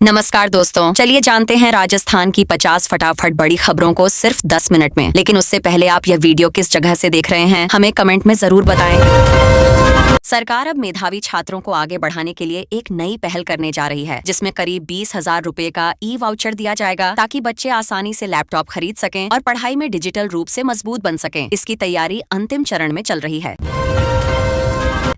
नमस्कार दोस्तों, चलिए जानते हैं राजस्थान की 50 फटाफट बड़ी खबरों को सिर्फ 10 मिनट में। लेकिन उससे पहले आप यह वीडियो किस जगह से देख रहे हैं हमें कमेंट में जरूर बताएं। सरकार अब मेधावी छात्रों को आगे बढ़ाने के लिए एक नई पहल करने जा रही है, जिसमें करीब 20,000 रुपए का ई-वाउचर दिया जाएगा ताकि बच्चे आसानी से लैपटॉप खरीद सकें और पढ़ाई में डिजिटल रूप से मजबूत बन सकें। इसकी तैयारी अंतिम चरण में चल रही है।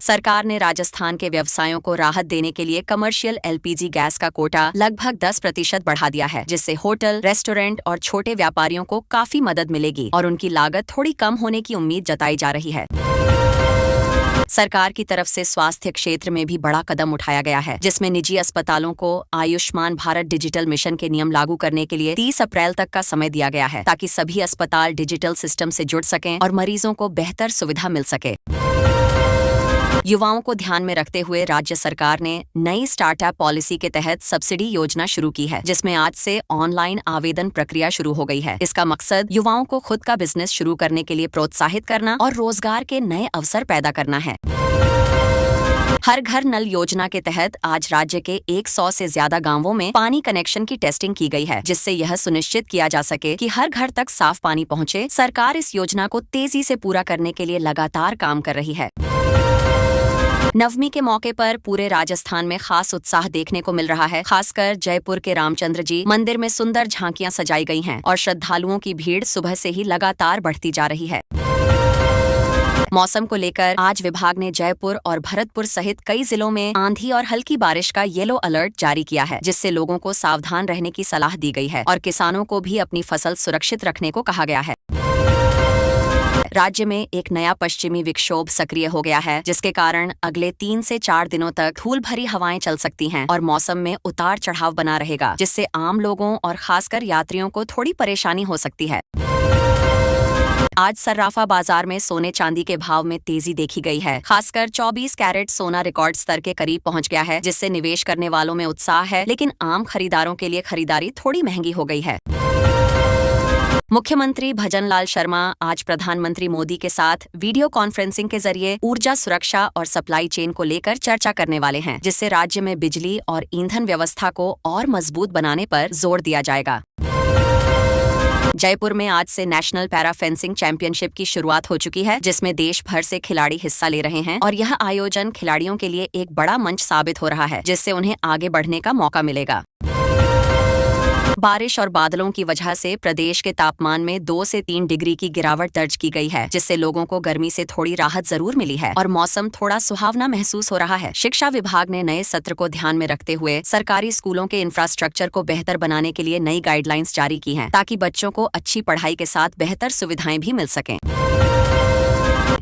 सरकार ने राजस्थान के व्यवसायों को राहत देने के लिए कमर्शियल एलपीजी गैस का कोटा लगभग 10% बढ़ा दिया है, जिससे होटल, रेस्टोरेंट और छोटे व्यापारियों को काफी मदद मिलेगी और उनकी लागत थोड़ी कम होने की उम्मीद जताई जा रही है। सरकार की तरफ से स्वास्थ्य क्षेत्र में भी बड़ा कदम उठाया गया है, जिसमें निजी अस्पतालों को आयुष्मान भारत डिजिटल मिशन के नियम लागू करने के लिए 30 अप्रैल तक का समय दिया गया है, ताकि सभी अस्पताल डिजिटल सिस्टम से जुड़ सकें और मरीजों को बेहतर सुविधा मिल सके। युवाओं को ध्यान में रखते हुए राज्य सरकार ने नई स्टार्टअप पॉलिसी के तहत सब्सिडी योजना शुरू की है, जिसमें आज से ऑनलाइन आवेदन प्रक्रिया शुरू हो गई है। इसका मकसद युवाओं को खुद का बिजनेस शुरू करने के लिए प्रोत्साहित करना और रोजगार के नए अवसर पैदा करना है। हर घर नल योजना के तहत आज राज्य के 100 से ज्यादा गांवों में पानी कनेक्शन की टेस्टिंग की गई है, जिससे यह सुनिश्चित किया जा सके कि हर घर तक साफ पानी पहुंचे। सरकार इस योजना को तेजी से पूरा करने के लिए लगातार काम कर रही है। नवमी के मौके पर पूरे राजस्थान में खास उत्साह देखने को मिल रहा है। खासकर जयपुर के रामचंद्र जी मंदिर में सुंदर झांकियां सजाई गई हैं और श्रद्धालुओं की भीड़ सुबह से ही लगातार बढ़ती जा रही है। मौसम को लेकर आज विभाग ने जयपुर और भरतपुर सहित कई जिलों में आंधी और हल्की बारिश का येलो अलर्ट जारी किया है, जिससे लोगों को सावधान रहने की सलाह दी गई है और किसानों को भी अपनी फसल सुरक्षित रखने को कहा गया है। राज्य में एक नया पश्चिमी विक्षोभ सक्रिय हो गया है, जिसके कारण अगले 3 से 4 दिनों तक धूल भरी हवाएं चल सकती हैं और मौसम में उतार चढ़ाव बना रहेगा, जिससे आम लोगों और खासकर यात्रियों को थोड़ी परेशानी हो सकती है। आज सर्राफा बाजार में सोने चांदी के भाव में तेजी देखी गई है। खासकर 24 कैरेट सोना रिकॉर्ड स्तर के करीब पहुंच गया है, जिससे निवेश करने वालों में उत्साह है, लेकिन आम खरीदारों के लिए खरीदारी थोड़ी महंगी हो गई है। मुख्यमंत्री भजनलाल शर्मा आज प्रधानमंत्री मोदी के साथ वीडियो कॉन्फ्रेंसिंग के जरिए ऊर्जा सुरक्षा और सप्लाई चेन को लेकर चर्चा करने वाले हैं, जिससे राज्य में बिजली और ईंधन व्यवस्था को और मजबूत बनाने पर जोर दिया जाएगा। जयपुर में आज से नेशनल पैरा फेंसिंग चैंपियनशिप की शुरुआत हो चुकी है, जिसमें देश भर से खिलाड़ी हिस्सा ले रहे हैं और यह आयोजन खिलाड़ियों के लिए एक बड़ा मंच साबित हो रहा है, जिससे उन्हें आगे बढ़ने का मौका मिलेगा। बारिश और बादलों की वजह से प्रदेश के तापमान में 2 से 3 डिग्री की गिरावट दर्ज की गई है, जिससे लोगों को गर्मी से थोड़ी राहत जरूर मिली है और मौसम थोड़ा सुहावना महसूस हो रहा है। शिक्षा विभाग ने नए सत्र को ध्यान में रखते हुए सरकारी स्कूलों के इंफ्रास्ट्रक्चर को बेहतर बनाने के लिए नई गाइडलाइंस जारी की हैं, ताकि बच्चों को अच्छी पढ़ाई के साथ बेहतर सुविधाएं भी मिल सकें।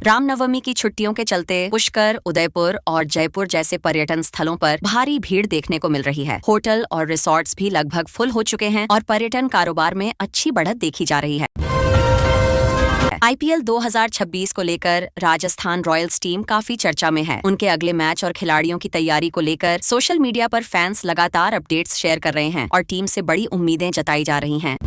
रामनवमी की छुट्टियों के चलते पुष्कर, उदयपुर और जयपुर जैसे पर्यटन स्थलों पर भारी भीड़ देखने को मिल रही है। होटल और रिसोर्ट्स भी लगभग फुल हो चुके हैं और पर्यटन कारोबार में अच्छी बढ़त देखी जा रही है। आईपीएल 2026 को लेकर राजस्थान रॉयल्स टीम काफी चर्चा में है। उनके अगले मैच और खिलाड़ियों की तैयारी को लेकर सोशल मीडिया पर फैंस लगातार अपडेट्स शेयर कर रहे हैं और टीम से बड़ी उम्मीदें जताई जा रही हैं।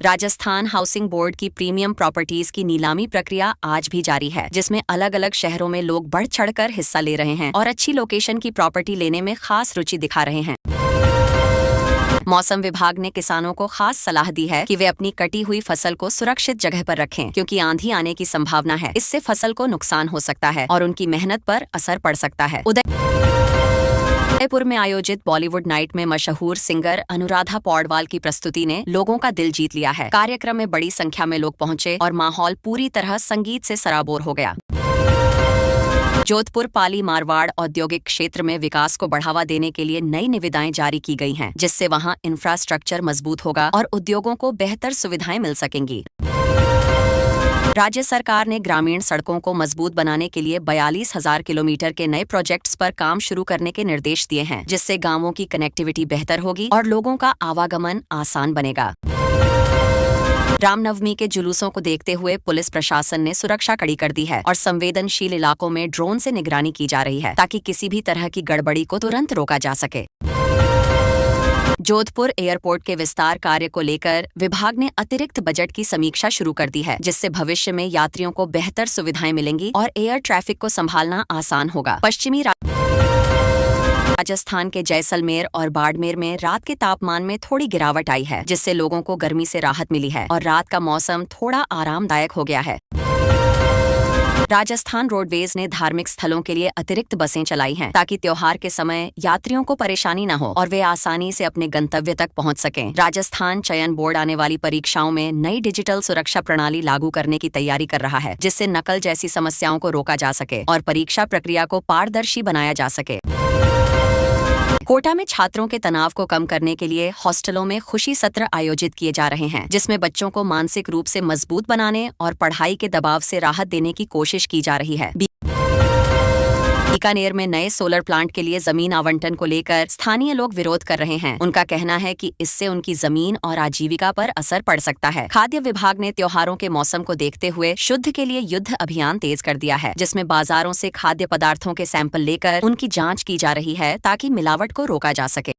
राजस्थान हाउसिंग बोर्ड की प्रीमियम प्रॉपर्टीज की नीलामी प्रक्रिया आज भी जारी है, जिसमें अलग अलग शहरों में लोग बढ़ चढ़कर हिस्सा ले रहे हैं और अच्छी लोकेशन की प्रॉपर्टी लेने में खास रुचि दिखा रहे हैं। मौसम विभाग ने किसानों को खास सलाह दी है कि वे अपनी कटी हुई फसल को सुरक्षित जगह पर रखें, क्योंकि आंधी आने की संभावना है। इससे फसल को नुकसान हो सकता है और उनकी मेहनत पर असर पड़ सकता है। उदयपुर में आयोजित बॉलीवुड नाइट में मशहूर सिंगर अनुराधा पौडवाल की प्रस्तुति ने लोगों का दिल जीत लिया है। कार्यक्रम में बड़ी संख्या में लोग पहुंचे और माहौल पूरी तरह संगीत से सराबोर हो गया। जोधपुर पाली मारवाड़ औद्योगिक क्षेत्र में विकास को बढ़ावा देने के लिए नई निविदाएं जारी की गई हैं, जिससे वहां इंफ्रास्ट्रक्चर मजबूत होगा और उद्योगों को बेहतर सुविधाएं मिल सकेंगी। राज्य सरकार ने ग्रामीण सड़कों को मजबूत बनाने के लिए 42,000 किलोमीटर के नए प्रोजेक्ट्स पर काम शुरू करने के निर्देश दिए हैं, जिससे गांवों की कनेक्टिविटी बेहतर होगी और लोगों का आवागमन आसान बनेगा। रामनवमी के जुलूसों को देखते हुए पुलिस प्रशासन ने सुरक्षा कड़ी कर दी है और संवेदनशील इलाकों में ड्रोन से निगरानी की जा रही है, ताकि किसी भी तरह की गड़बड़ी को तुरंत रोका जा सके। जोधपुर एयरपोर्ट के विस्तार कार्य को लेकर विभाग ने अतिरिक्त बजट की समीक्षा शुरू कर दी है, जिससे भविष्य में यात्रियों को बेहतर सुविधाएं मिलेंगी और एयर ट्रैफिक को संभालना आसान होगा। पश्चिमी राजस्थान के जैसलमेर और बाड़मेर में रात के तापमान में थोड़ी गिरावट आई है, जिससे लोगों को गर्मी से राहत मिली है और रात का मौसम थोड़ा आरामदायक हो गया है। राजस्थान रोडवेज ने धार्मिक स्थलों के लिए अतिरिक्त बसें चलाई हैं, ताकि त्योहार के समय यात्रियों को परेशानी न हो और वे आसानी से अपने गंतव्य तक पहुंच सकें। राजस्थान चयन बोर्ड आने वाली परीक्षाओं में नई डिजिटल सुरक्षा प्रणाली लागू करने की तैयारी कर रहा है, जिससे नकल जैसी समस्याओं को रोका जा सके और परीक्षा प्रक्रिया को पारदर्शी बनाया जा सके। कोटा में छात्रों के तनाव को कम करने के लिए हॉस्टलों में खुशी सत्र आयोजित किए जा रहे हैं, जिसमें बच्चों को मानसिक रूप से मजबूत बनाने और पढ़ाई के दबाव से राहत देने की कोशिश की जा रही है। बीकानेर में नए सोलर प्लांट के लिए जमीन आवंटन को लेकर स्थानीय लोग विरोध कर रहे हैं। उनका कहना है कि इससे उनकी जमीन और आजीविका पर असर पड़ सकता है। खाद्य विभाग ने त्योहारों के मौसम को देखते हुए शुद्ध के लिए युद्ध अभियान तेज कर दिया है, जिसमें बाजारों से खाद्य पदार्थों के सैंपल लेकर उनकी जांच की जा रही है, ताकि मिलावट को रोका जा सके।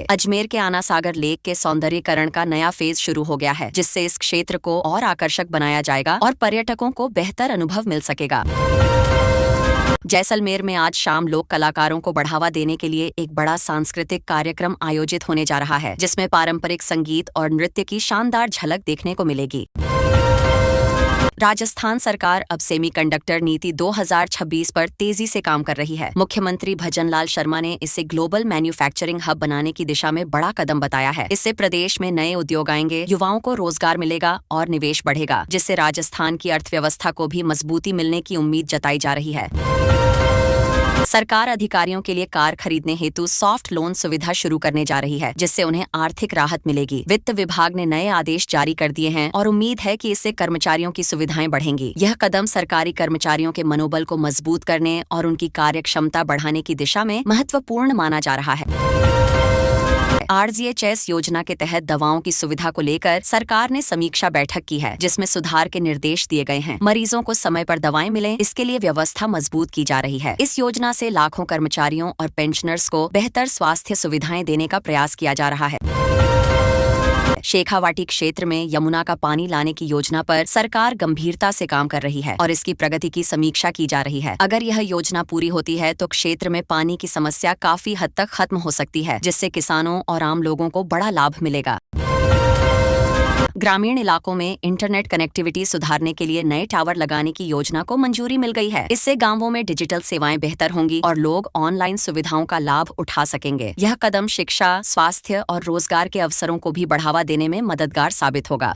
अजमेर के आना सागर लेक के सौंदर्यीकरण का नया फेज शुरू हो गया है, जिससे इस क्षेत्र को और आकर्षक बनाया जाएगा और पर्यटकों को बेहतर अनुभव मिल सकेगा। जैसलमेर में आज शाम लोक कलाकारों को बढ़ावा देने के लिए एक बड़ा सांस्कृतिक कार्यक्रम आयोजित होने जा रहा है, जिसमें पारंपरिक संगीत और नृत्य की शानदार झलक देखने को मिलेगी। राजस्थान सरकार अब सेमीकंडक्टर नीति 2026 पर तेजी से काम कर रही है। मुख्यमंत्री भजनलाल शर्मा ने इसे ग्लोबल मैन्युफैक्चरिंग हब बनाने की दिशा में बड़ा कदम बताया है। इससे प्रदेश में नए उद्योग आएंगे, युवाओं को रोजगार मिलेगा और निवेश बढ़ेगा, जिससे राजस्थान की अर्थव्यवस्था को भी मजबूती मिलने की उम्मीद जताई जा रही है। सरकार अधिकारियों के लिए कार खरीदने हेतु सॉफ्ट लोन सुविधा शुरू करने जा रही है, जिससे उन्हें आर्थिक राहत मिलेगी। वित्त विभाग ने नए आदेश जारी कर दिए हैं और उम्मीद है कि इससे कर्मचारियों की सुविधाएं बढ़ेंगी। यह कदम सरकारी कर्मचारियों के मनोबल को मजबूत करने और उनकी कार्यक्षमता बढ़ाने की दिशा में महत्वपूर्ण माना जा रहा है। RGHS योजना के तहत दवाओं की सुविधा को लेकर सरकार ने समीक्षा बैठक की है, जिसमें सुधार के निर्देश दिए गए हैं। मरीजों को समय पर दवाएं मिलें, इसके लिए व्यवस्था मजबूत की जा रही है। इस योजना से लाखों कर्मचारियों और पेंशनर्स को बेहतर स्वास्थ्य सुविधाएं देने का प्रयास किया जा रहा है। शेखावाटी क्षेत्र में यमुना का पानी लाने की योजना पर सरकार गंभीरता से काम कर रही है और इसकी प्रगति की समीक्षा की जा रही है। अगर यह योजना पूरी होती है तो क्षेत्र में पानी की समस्या काफी हद तक खत्म हो सकती है, जिससे किसानों और आम लोगों को बड़ा लाभ मिलेगा। ग्रामीण इलाकों में इंटरनेट कनेक्टिविटी सुधारने के लिए नए टावर लगाने की योजना को मंजूरी मिल गई है। इससे गांवों में डिजिटल सेवाएं बेहतर होंगी और लोग ऑनलाइन सुविधाओं का लाभ उठा सकेंगे। यह कदम शिक्षा, स्वास्थ्य और रोजगार के अवसरों को भी बढ़ावा देने में मददगार साबित होगा।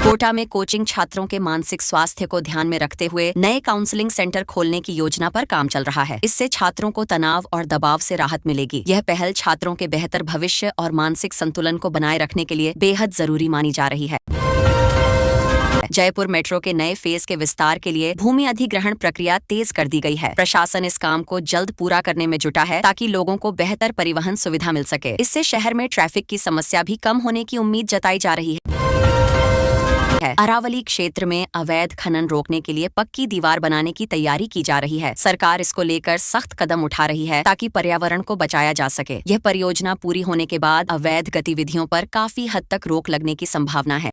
कोटा में कोचिंग छात्रों के मानसिक स्वास्थ्य को ध्यान में रखते हुए नए काउंसलिंग सेंटर खोलने की योजना पर काम चल रहा है। इससे छात्रों को तनाव और दबाव से राहत मिलेगी। यह पहल छात्रों के बेहतर भविष्य और मानसिक संतुलन को बनाए रखने के लिए बेहद जरूरी मानी जा रही है। जयपुर मेट्रो के नए फेज के विस्तार के लिए भूमि अधिग्रहण प्रक्रिया तेज कर दी गई है। प्रशासन इस काम को जल्द पूरा करने में जुटा है, ताकि लोगों को बेहतर परिवहन सुविधा मिल सके। इससे शहर में ट्रैफिक की समस्या भी कम होने की उम्मीद जताई जा रही है। अरावली क्षेत्र में अवैध खनन रोकने के लिए पक्की दीवार बनाने की तैयारी की जा रही है। सरकार इसको लेकर सख्त कदम उठा रही है, ताकि पर्यावरण को बचाया जा सके। यह परियोजना पूरी होने के बाद अवैध गतिविधियों पर काफी हद तक रोक लगने की संभावना है।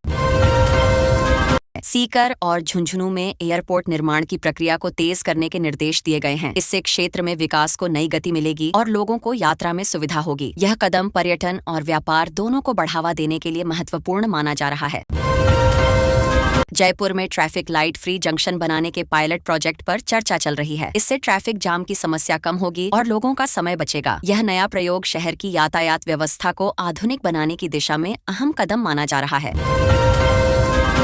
सीकर और झुंझुनू में एयरपोर्ट निर्माण की प्रक्रिया को तेज करने के निर्देश दिए गए हैं। इससे क्षेत्र में विकास को नई गति मिलेगी और लोगों को यात्रा में सुविधा होगी। यह कदम पर्यटन और व्यापार दोनों को बढ़ावा देने के लिए महत्वपूर्ण माना जा रहा है। जयपुर में ट्रैफिक लाइट फ्री जंक्शन बनाने के पायलट प्रोजेक्ट पर चर्चा चल रही है। इससे ट्रैफिक जाम की समस्या कम होगी और लोगों का समय बचेगा। यह नया प्रयोग शहर की यातायात व्यवस्था को आधुनिक बनाने की दिशा में अहम कदम माना जा रहा है।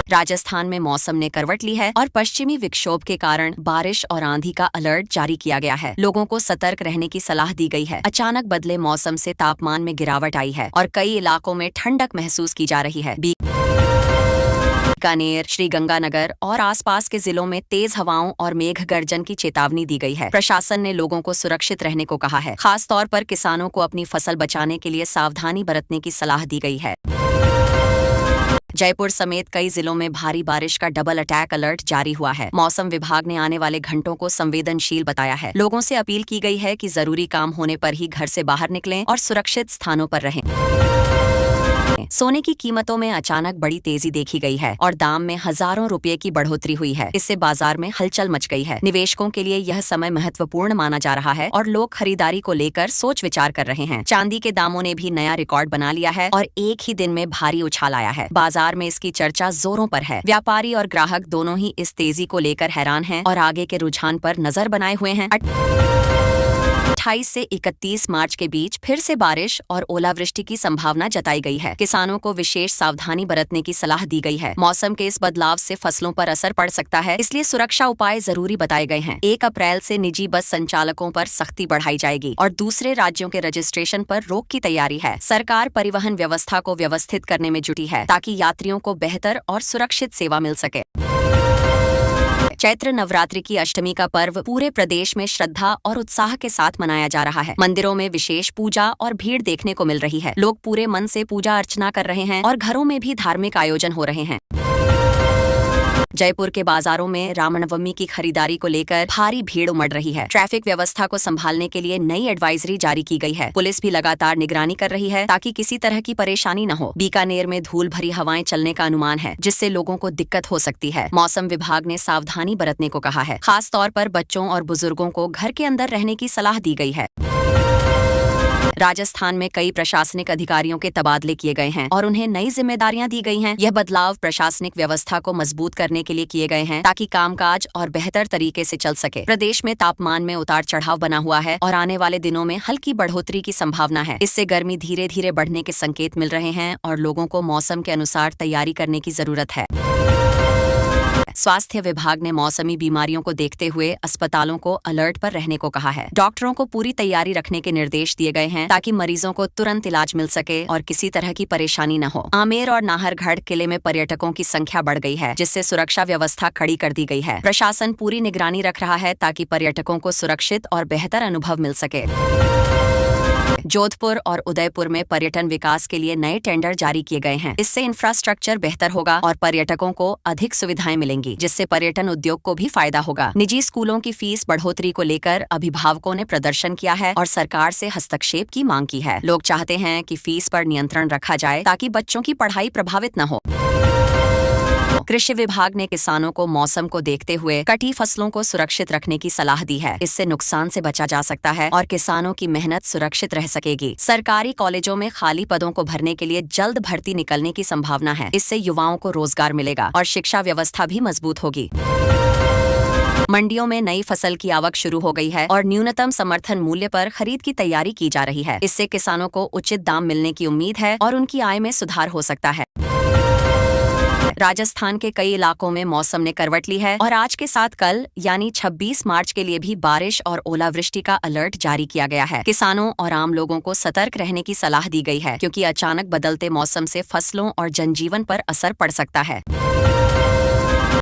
राजस्थान में मौसम ने करवट ली है और पश्चिमी विक्षोभ के कारण बारिश और आंधी का अलर्ट जारी किया गया है। लोगों को सतर्क रहने की सलाह दी गई है। अचानक बदले मौसम से तापमान में गिरावट आई है और कई इलाकों में ठंडक महसूस की जा रही है। बीकानेर, श्रीगंगानगर और आसपास के जिलों में तेज हवाओं और मेघ गर्जन की चेतावनी दी गई है। प्रशासन ने लोगों को सुरक्षित रहने को कहा है। खास तौर पर किसानों को अपनी फसल बचाने के लिए सावधानी बरतने की सलाह दी गई है। जयपुर समेत कई जिलों में भारी बारिश का डबल अटैक अलर्ट जारी हुआ है। मौसम विभाग ने आने वाले घंटों को संवेदनशील बताया है। लोगों से अपील की गई है कि जरूरी काम होने पर ही घर से बाहर निकलें और सुरक्षित स्थानों पर रहें। में सोने की कीमतों में अचानक बड़ी तेजी देखी गई है और दाम में हजारों रुपए की बढ़ोतरी हुई है। इससे बाजार में हलचल मच गई है। निवेशकों के लिए यह समय महत्वपूर्ण माना जा रहा है और लोग खरीदारी को लेकर सोच विचार कर रहे हैं। चांदी के दामों ने भी नया रिकॉर्ड बना लिया है और एक ही दिन में भारी उछाल आया है। बाजार में इसकी चर्चा जोरों पर है। व्यापारी और ग्राहक दोनों ही इस तेजी को लेकर हैरान हैं और आगे के रुझान पर नजर बनाए हुए हैं। 28 से 31 मार्च के बीच फिर से बारिश और ओलावृष्टि की संभावना जताई गई है। किसानों को विशेष सावधानी बरतने की सलाह दी गई है। मौसम के इस बदलाव से फसलों पर असर पड़ सकता है, इसलिए सुरक्षा उपाय जरूरी बताए गए हैं। 1 अप्रैल से निजी बस संचालकों पर सख्ती बढ़ाई जाएगी और दूसरे राज्यों के रजिस्ट्रेशन पर रोक की तैयारी है। सरकार परिवहन व्यवस्था को व्यवस्थित करने में जुटी है ताकि यात्रियों को बेहतर और सुरक्षित सेवा मिल सके। चैत्र नवरात्रि की अष्टमी का पर्व पूरे प्रदेश में श्रद्धा और उत्साह के साथ मनाया जा रहा है। मंदिरों में विशेष पूजा और भीड़ देखने को मिल रही है। लोग पूरे मन से पूजा अर्चना कर रहे हैं और घरों में भी धार्मिक आयोजन हो रहे हैं। जयपुर के बाजारों में रामनवमी की खरीदारी को लेकर भारी भीड़ उमड़ रही है। ट्रैफिक व्यवस्था को संभालने के लिए नई एडवाइजरी जारी की गई है। पुलिस भी लगातार निगरानी कर रही है ताकि किसी तरह की परेशानी न हो। बीकानेर में धूल भरी हवाएं चलने का अनुमान है, जिससे लोगों को दिक्कत हो सकती है। मौसम विभाग ने सावधानी बरतने को कहा है। खास तौर पर बच्चों और बुजुर्गों को घर के अंदर रहने की सलाह दी गई है। राजस्थान में कई प्रशासनिक अधिकारियों के तबादले किए गए हैं और उन्हें नई जिम्मेदारियां दी गई हैं। यह बदलाव प्रशासनिक व्यवस्था को मजबूत करने के लिए किए गए हैं ताकि कामकाज और बेहतर तरीके से चल सके। प्रदेश में तापमान में उतार चढ़ाव बना हुआ है और आने वाले दिनों में हल्की बढ़ोतरी की संभावना है। इससे गर्मी धीरे धीरे बढ़ने के संकेत मिल रहे हैं और लोगों को मौसम के अनुसार तैयारी करने की जरूरत है। स्वास्थ्य विभाग ने मौसमी बीमारियों को देखते हुए अस्पतालों को अलर्ट पर रहने को कहा है। डॉक्टरों को पूरी तैयारी रखने के निर्देश दिए गए हैं ताकि मरीजों को तुरंत इलाज मिल सके और किसी तरह की परेशानी न हो। आमेर और नाहरगढ़ किले में पर्यटकों की संख्या बढ़ गई है, जिससे सुरक्षा व्यवस्था खड़ी कर दी गई है। प्रशासन पूरी निगरानी रख रहा है ताकि पर्यटकों को सुरक्षित और बेहतर अनुभव मिल सके। जोधपुर और उदयपुर में पर्यटन विकास के लिए नए टेंडर जारी किए गए हैं। इससे इंफ्रास्ट्रक्चर बेहतर होगा और पर्यटकों को अधिक सुविधाएं मिलेंगी, जिससे पर्यटन उद्योग को भी फायदा होगा। निजी स्कूलों की फीस बढ़ोतरी को लेकर अभिभावकों ने प्रदर्शन किया है और सरकार से हस्तक्षेप की मांग की है। लोग चाहते हैं कि फीस पर नियंत्रण रखा जाए ताकि बच्चों की पढ़ाई प्रभावित न हो। कृषि विभाग ने किसानों को मौसम को देखते हुए कटी फसलों को सुरक्षित रखने की सलाह दी है। इससे नुकसान से बचा जा सकता है और किसानों की मेहनत सुरक्षित रह सकेगी। सरकारी कॉलेजों में खाली पदों को भरने के लिए जल्द भर्ती निकलने की संभावना है। इससे युवाओं को रोजगार मिलेगा और शिक्षा व्यवस्था भी मजबूत होगी। मंडियों में नई फसल की आवक शुरू हो गई है और न्यूनतम समर्थन मूल्य पर खरीद की तैयारी की जा रही है। इससे किसानों को उचित दाम मिलने की उम्मीद है और उनकी आय में सुधार हो सकता है। राजस्थान के कई इलाकों में मौसम ने करवट ली है और आज के साथ कल यानी 26 मार्च के लिए भी बारिश और ओलावृष्टि का अलर्ट जारी किया गया है। किसानों और आम लोगों को सतर्क रहने की सलाह दी गई है, क्योंकि अचानक बदलते मौसम से फसलों और जनजीवन पर असर पड़ सकता है।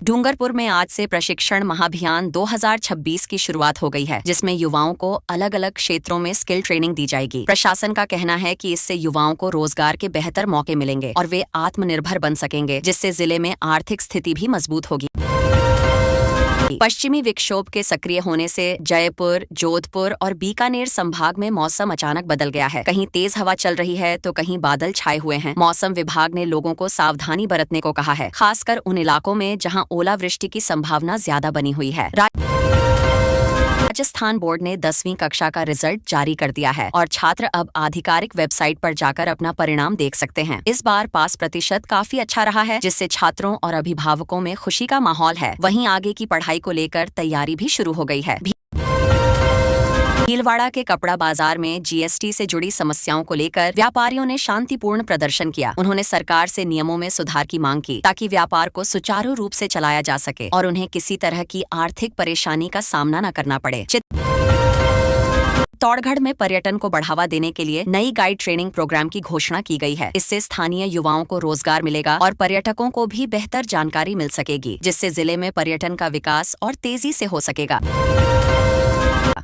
डूंगरपुर में आज से प्रशिक्षण महाभियान 2026 की शुरुआत हो गई है, जिसमें युवाओं को अलग अलग क्षेत्रों में स्किल ट्रेनिंग दी जाएगी। प्रशासन का कहना है कि इससे युवाओं को रोजगार के बेहतर मौके मिलेंगे और वे आत्मनिर्भर बन सकेंगे, जिससे जिले में आर्थिक स्थिति भी मजबूत होगी। पश्चिमी विक्षोभ के सक्रिय होने से जयपुर, जोधपुर और बीकानेर संभाग में मौसम अचानक बदल गया है। कहीं तेज हवा चल रही है तो कहीं बादल छाए हुए हैं। मौसम विभाग ने लोगों को सावधानी बरतने को कहा है, खासकर उन इलाकों में जहां ओलावृष्टि की संभावना ज्यादा बनी हुई है। राजस्थान बोर्ड ने 10वीं कक्षा का रिजल्ट जारी कर दिया है और छात्र अब आधिकारिक वेबसाइट पर जाकर अपना परिणाम देख सकते हैं। इस बार पास प्रतिशत काफी अच्छा रहा है, जिससे छात्रों और अभिभावकों में खुशी का माहौल है। वहीं आगे की पढ़ाई को लेकर तैयारी भी शुरू हो गई है। भीलवाड़ा के कपड़ा बाजार में जीएसटी से जुड़ी समस्याओं को लेकर व्यापारियों ने शांतिपूर्ण प्रदर्शन किया। उन्होंने सरकार से नियमों में सुधार की मांग की ताकि व्यापार को सुचारू रूप से चलाया जा सके और उन्हें किसी तरह की आर्थिक परेशानी का सामना न करना पड़े। चित्तौड़गढ़ में पर्यटन को बढ़ावा देने के लिए नई गाइड ट्रेनिंग प्रोग्राम की घोषणा की गई है। इससे स्थानीय युवाओं को रोजगार मिलेगा और पर्यटकों को भी बेहतर जानकारी मिल सकेगी, जिससे जिले में पर्यटन का विकास और तेजी से हो सकेगा।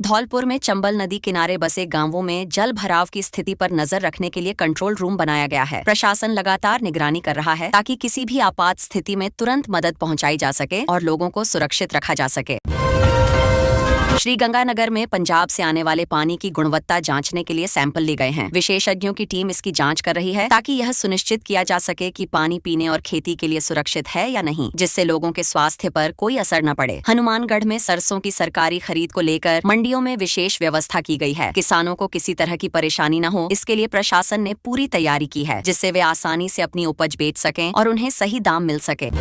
धौलपुर में चंबल नदी किनारे बसे गांवों में जल भराव की स्थिति पर नजर रखने के लिए कंट्रोल रूम बनाया गया है। प्रशासन लगातार निगरानी कर रहा है ताकि किसी भी आपात स्थिति में तुरंत मदद पहुंचाई जा सके और लोगों को सुरक्षित रखा जा सके। श्रीगंगानगर में पंजाब से आने वाले पानी की गुणवत्ता जांचने के लिए सैंपल लिए गए हैं। विशेषज्ञों की टीम इसकी जांच कर रही है ताकि यह सुनिश्चित किया जा सके कि पानी पीने और खेती के लिए सुरक्षित है या नहीं, जिससे लोगों के स्वास्थ्य पर कोई असर न पड़े। हनुमानगढ़ में सरसों की सरकारी खरीद को लेकर मंडियों में विशेष व्यवस्था की गई है। किसानों को किसी तरह की परेशानी न हो, इसके लिए प्रशासन ने पूरी तैयारी की है, जिससे वे आसानी से अपनी उपज बेच सकें और उन्हें सही दाम मिल सके।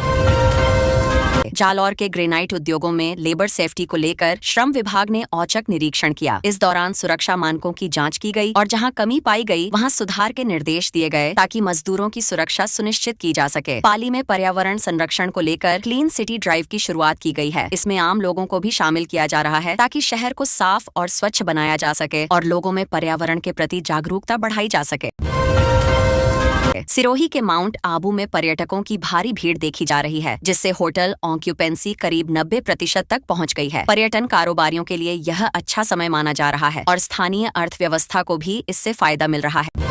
जालौर के ग्रेनाइट उद्योगों में लेबर सेफ्टी को लेकर श्रम विभाग ने औचक निरीक्षण किया। इस दौरान सुरक्षा मानकों की जांच की गई और जहां कमी पाई गई वहां सुधार के निर्देश दिए गए ताकि मजदूरों की सुरक्षा सुनिश्चित की जा सके। पाली में पर्यावरण संरक्षण को लेकर क्लीन सिटी ड्राइव की शुरुआत की गई है। इसमें आम लोगों को भी शामिल किया जा रहा है ताकि शहर को साफ और स्वच्छ बनाया जा सके और लोगों में पर्यावरण के प्रति जागरूकता बढ़ाई जा सके। सिरोही के माउंट आबू में पर्यटकों की भारी भीड़ देखी जा रही है, जिससे होटल ऑक्यूपेंसी करीब 90% तक पहुंच गई है। पर्यटन कारोबारियों के लिए यह अच्छा समय माना जा रहा है और स्थानीय अर्थव्यवस्था को भी इससे फायदा मिल रहा है।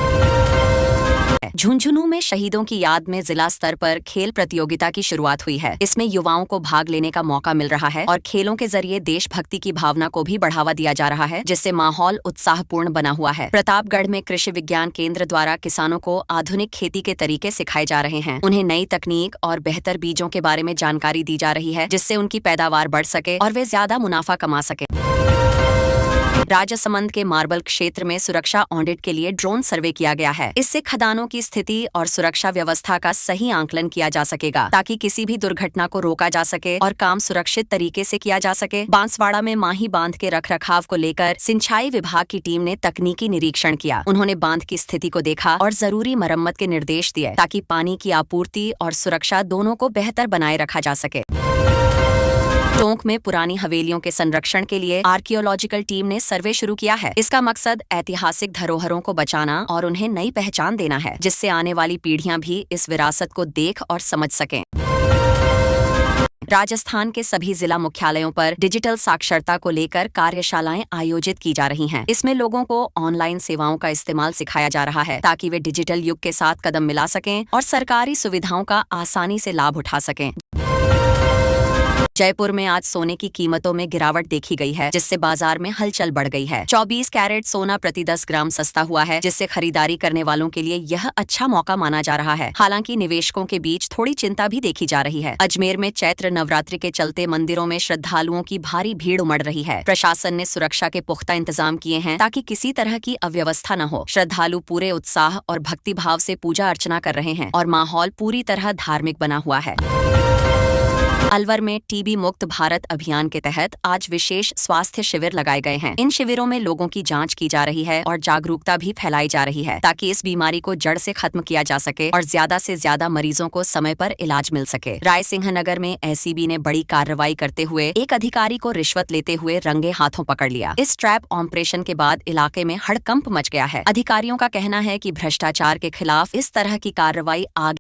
झुंझुनू में शहीदों की याद में जिला स्तर पर खेल प्रतियोगिता की शुरुआत हुई है। इसमें युवाओं को भाग लेने का मौका मिल रहा है और खेलों के जरिए देशभक्ति की भावना को भी बढ़ावा दिया जा रहा है, जिससे माहौल उत्साहपूर्ण बना हुआ है। प्रतापगढ़ में कृषि विज्ञान केंद्र द्वारा किसानों को आधुनिक खेती के तरीके सिखाए जा रहे हैं। उन्हें नई तकनीक और बेहतर बीजों के बारे में जानकारी दी जा रही है, जिससे उनकी पैदावार बढ़ सके और वे ज्यादा मुनाफा कमा सके। राजसमंद के मार्बल क्षेत्र में सुरक्षा ऑडिट के लिए ड्रोन सर्वे किया गया है। इससे खदानों की स्थिति और सुरक्षा व्यवस्था का सही आंकलन किया जा सकेगा ताकि किसी भी दुर्घटना को रोका जा सके और काम सुरक्षित तरीके से किया जा सके। बांसवाड़ा में माही बांध के रखरखाव को लेकर सिंचाई विभाग की टीम ने तकनीकी निरीक्षण किया। उन्होंने बांध की स्थिति को देखा और जरूरी मरम्मत के निर्देश दिए ताकि पानी की आपूर्ति और सुरक्षा दोनों को बेहतर बनाए रखा जा सके। टोंक में पुरानी हवेलियों के संरक्षण के लिए आर्कियोलॉजिकल टीम ने सर्वे शुरू किया है। इसका मकसद ऐतिहासिक धरोहरों को बचाना और उन्हें नई पहचान देना है, जिससे आने वाली पीढ़ियां भी इस विरासत को देख और समझ सकें। राजस्थान के सभी जिला मुख्यालयों पर डिजिटल साक्षरता को लेकर कार्यशालाएं आयोजित की जा रही हैं। इसमें लोगों को ऑनलाइन सेवाओं का इस्तेमाल सिखाया जा रहा है ताकि वे डिजिटल युग के साथ कदम मिला सकें और सरकारी सुविधाओं का आसानी से लाभ उठा सकें। जयपुर में आज सोने की कीमतों में गिरावट देखी गई है, जिससे बाजार में हलचल बढ़ गई है। 24 कैरेट सोना प्रति 10 ग्राम सस्ता हुआ है, जिससे खरीदारी करने वालों के लिए यह अच्छा मौका माना जा रहा है। हालांकि निवेशकों के बीच थोड़ी चिंता भी देखी जा रही है। अजमेर में चैत्र नवरात्रि के चलते मंदिरों में श्रद्धालुओं की भारी भीड़ उमड़ रही है। प्रशासन ने सुरक्षा के पुख्ता इंतजाम किए हैं ताकि किसी तरह की अव्यवस्था न हो। श्रद्धालु पूरे उत्साह और भक्तिभाव से पूजा अर्चना कर रहे हैं और माहौल पूरी तरह धार्मिक बना हुआ है। अलवर में टीबी मुक्त भारत अभियान के तहत आज विशेष स्वास्थ्य शिविर लगाए गए हैं। इन शिविरों में लोगों की जांच की जा रही है और जागरूकता भी फैलाई जा रही है ताकि इस बीमारी को जड़ से खत्म किया जा सके और ज्यादा से ज्यादा मरीजों को समय पर इलाज मिल सके। रायसिंहनगर में एसीबी ने बड़ी कार्रवाई करते हुए एक अधिकारी को रिश्वत लेते हुए रंगे हाथों पकड़ लिया। इस ट्रैप ऑपरेशन के बाद इलाके में हड़कंप मच गया है। अधिकारियों का कहना है कि भ्रष्टाचार के खिलाफ इस तरह की कार्रवाई आगे